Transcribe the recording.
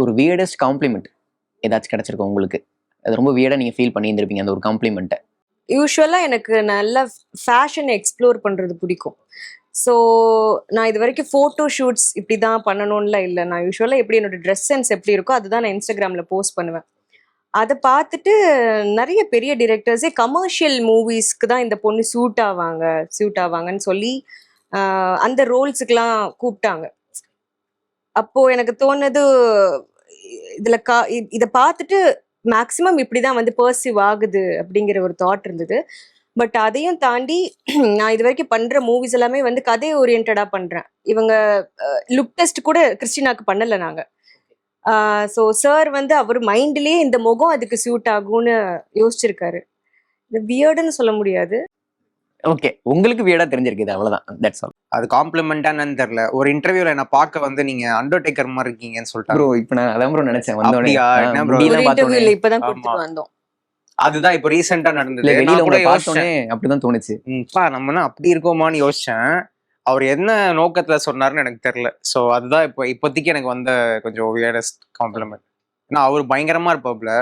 ஒரு weirdest complement ஏதாச்சும் கிடைச்சிருக்கும் உங்களுக்கு? அது ரொம்ப வியர்டா நீங்க ஃபீல் பண்ணியிருந்திருப்பீங்க அந்த ஒரு காம்ப்ளிமெண்ட்டை. யூஸ்வலா எனக்கு நல்ல ஃபேஷன் எக்ஸ்ப்ளோர் பண்றது பிடிக்கும். ஸோ நான் இது வரைக்கும் ஃபோட்டோ ஷூட்ஸ் இப்படி தான் பண்ணணும்லாம் இல்லை. நான் யூஸ்வலாக எப்படி என்னோட ட்ரெஸ் சென்ஸ் எப்படி இருக்கோ அதுதான் நான் இன்ஸ்டாகிராமில் போஸ்ட் பண்ணுவேன். அதை பார்த்துட்டு நிறைய பெரிய டிரெக்டர்ஸே கமர்ஷியல் மூவிஸ்க்கு தான் இந்த பொண்ணு சூட் ஆவாங்கன்னு சொல்லி அந்த ரோல்ஸுக்கெல்லாம் கூப்பிட்டாங்க. அப்போ எனக்கு தோணுது இதுல இதை பார்த்துட்டு மேக்சிமம் இப்படிதான் வந்து பர்சீவ் ஆகுது அப்படிங்கிற ஒரு தாட் இருந்தது. பட் அதையும் தாண்டி நான் இது வரைக்கும் பண்ற மூவிஸ் எல்லாமே வந்து கதை ஓரியன்டா பண்றேன். இவங்க லுக் டெஸ்ட் கூட கிறிஸ்டினாக்கு பண்ணல நாங்க. ஸோ சார் வந்து அவர் மைண்ட்லயே இந்த முகம் அதுக்கு சூட் ஆகும்னு யோசிச்சிருக்காரு. இது வியர்டுன்னு சொல்ல முடியாது. ஓகே, உங்களுக்கு வியர்டா தெரிஞ்சிருக்குது, அவ்வளவுதான். That's all. அது காம்ப்ளிமெண்டானு தெரியல. ஒரு இன்டர்வியூல என்ன பார்க்க வந்து நீங்க அண்டர்டேக்கர் மாதிரி இருக்கீங்கன்னு சொல்லிட்டாங்க. ப்ரோ இப்போ நான் அதான் ப்ரோ நினைச்சேன் வந்தோடனே. அப்படியா? என்ன bro? ஒரு இன்டர்வியூல இப்பதான் கொடுத்துட்டு வந்தோம். அதுதான் இப்போ ரீசெண்டா நடந்தது. வெளியில நான் கூட உங்களை யோசிச்சேன், பார்த்தோன்னே அப்படிதான் தோணுச்சு. நம்ம அப்படி இருக்கோமான்னு யோசிச்சேன். அவர் என்ன நோக்கத்துல சொன்னாருன்னு எனக்கு தெரியல. ஸோ அதுதான் இப்போதைக்கு எனக்கு வந்த கொஞ்சம் வியர்டஸ்ட் காம்ப்ளிமெண்ட். ஏன்னா அவர் பயங்கரமா இருப்பாப்ல.